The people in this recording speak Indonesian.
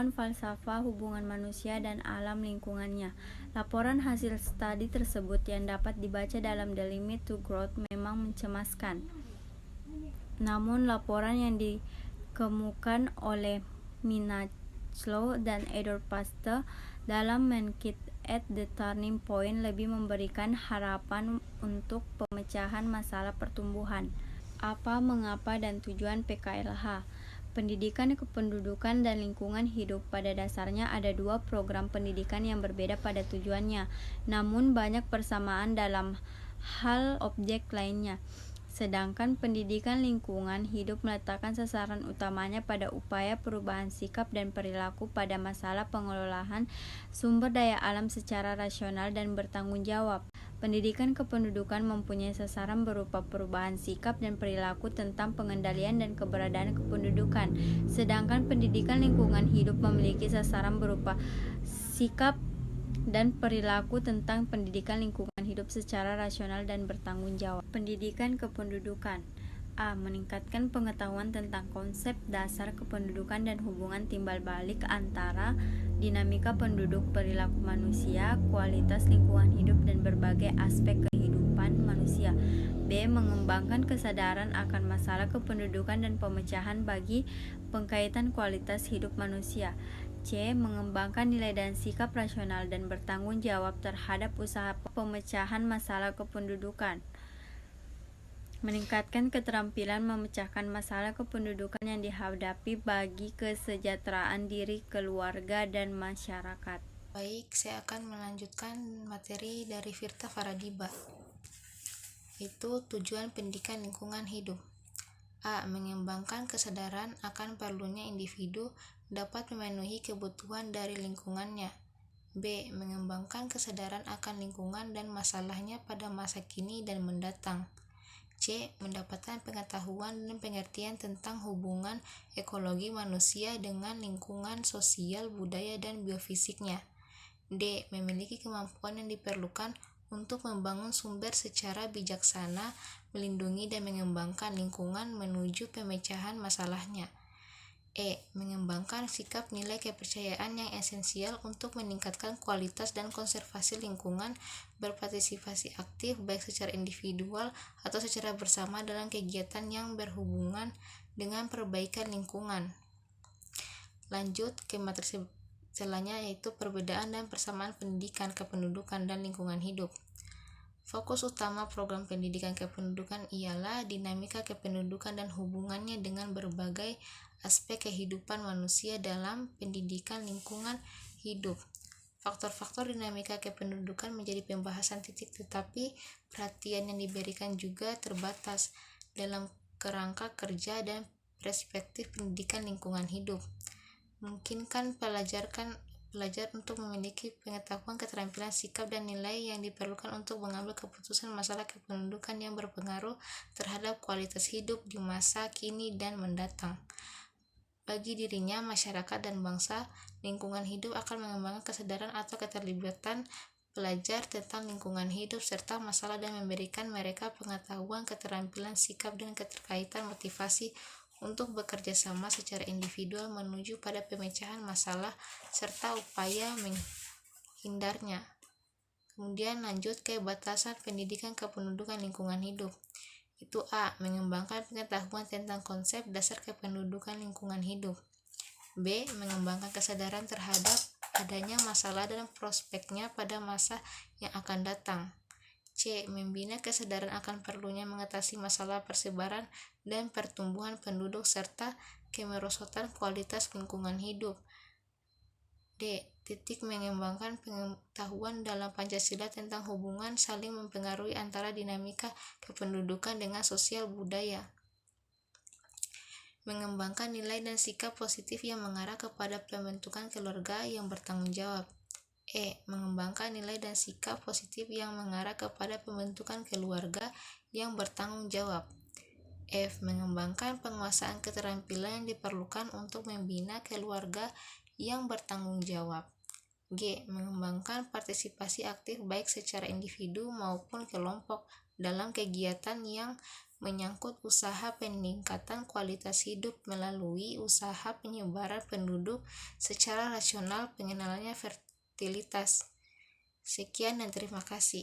pengetahuan falsafah hubungan manusia dan alam lingkungannya. Laporan hasil studi tersebut yang dapat dibaca dalam The Limit to Growth memang mencemaskan. Namun laporan yang dikemukakan oleh Minachlow dan Edward Pasteur dalam Mankind at the Turning Point lebih memberikan harapan untuk pemecahan masalah pertumbuhan. Apa, mengapa, dan tujuan PKLH. Pendidikan kependudukan dan lingkungan hidup. Pada dasarnya ada dua program pendidikan yang berbeda pada tujuannya, namun banyak persamaan dalam hal objek lainnya. Sedangkan pendidikan lingkungan hidup meletakkan sasaran utamanya pada upaya perubahan sikap dan perilaku pada masalah pengelolaan sumber daya alam secara rasional dan bertanggung jawab. Pendidikan kependudukan mempunyai sasaran berupa perubahan sikap dan perilaku tentang pengendalian dan keberadaan kependudukan, sedangkan pendidikan lingkungan hidup memiliki sasaran berupa sikap dan perilaku tentang pendidikan lingkungan hidup secara rasional dan bertanggung jawab. Pendidikan kependudukan. A. Meningkatkan pengetahuan tentang konsep dasar kependudukan dan hubungan timbal balik antara dinamika penduduk, perilaku manusia, kualitas lingkungan hidup, dan berbagai aspek kehidupan manusia. B. Mengembangkan kesadaran akan masalah kependudukan dan pemecahan bagi pengkaitan kualitas hidup manusia. C. Mengembangkan nilai dan sikap rasional dan bertanggung jawab terhadap usaha pemecahan masalah kependudukan. Meningkatkan keterampilan memecahkan masalah kependudukan yang dihadapi bagi kesejahteraan diri, keluarga, dan masyarakat. Baik, saya akan melanjutkan materi dari Virta Faradiba, yaitu tujuan pendidikan lingkungan hidup. A. Mengembangkan kesadaran akan perlunya individu dapat memenuhi kebutuhan dari lingkungannya. B. Mengembangkan kesadaran akan lingkungan dan masalahnya pada masa kini dan mendatang. C. Mendapatkan pengetahuan dan pengertian tentang hubungan ekologi manusia dengan lingkungan sosial, budaya, dan biofisiknya. D. Memiliki kemampuan yang diperlukan untuk membangun sumber secara bijaksana, melindungi dan mengembangkan lingkungan menuju pemecahan masalahnya. E. Mengembangkan sikap nilai kepercayaan yang esensial untuk meningkatkan kualitas dan konservasi lingkungan, berpartisipasi aktif baik secara individual atau secara bersama dalam kegiatan yang berhubungan dengan perbaikan lingkungan. Lanjut ke materi selanjutnya, yaitu perbedaan dan persamaan pendidikan kependudukan dan lingkungan hidup. Fokus utama program pendidikan kependudukan ialah dinamika kependudukan dan hubungannya dengan berbagai aspek kehidupan manusia dalam pendidikan lingkungan hidup. Faktor-faktor dinamika kependudukan menjadi pembahasan titik, tetapi perhatian yang diberikan juga terbatas dalam kerangka kerja dan perspektif pendidikan lingkungan hidup. Memungkinkan pelajar untuk memiliki pengetahuan, keterampilan, sikap, dan nilai yang diperlukan untuk mengambil keputusan masalah kependudukan yang berpengaruh terhadap kualitas hidup di masa kini dan mendatang. Bagi dirinya, masyarakat, dan bangsa, lingkungan hidup akan mengembangkan kesadaran atau keterlibatan pelajar tentang lingkungan hidup serta masalah dan memberikan mereka pengetahuan, keterampilan, sikap, dan keterkaitan motivasi untuk bekerja sama secara individual menuju pada pemecahan masalah serta upaya menghindarnya. Kemudian lanjut ke batasan pendidikan kependudukan lingkungan hidup. Itu A. Mengembangkan pengetahuan tentang konsep dasar kependudukan lingkungan hidup. B. Mengembangkan kesadaran terhadap adanya masalah dan prospeknya pada masa yang akan datang. C. Membina kesadaran akan perlunya mengatasi masalah persebaran dan pertumbuhan penduduk serta kemerosotan kualitas lingkungan hidup. D. Mengembangkan pengetahuan dalam Pancasila tentang hubungan saling mempengaruhi antara dinamika kependudukan dengan sosial budaya. Mengembangkan nilai dan sikap positif yang mengarah kepada pembentukan keluarga yang bertanggung jawab. E. Mengembangkan nilai dan sikap positif yang mengarah kepada pembentukan keluarga yang bertanggung jawab. F. Mengembangkan penguasaan keterampilan yang diperlukan untuk membina keluarga yang bertanggung jawab. G. Mengembangkan partisipasi aktif baik secara individu maupun kelompok dalam kegiatan yang menyangkut usaha peningkatan kualitas hidup melalui usaha penyebaran penduduk secara rasional, pengenalannya fertilitas. Sekian dan terima kasih.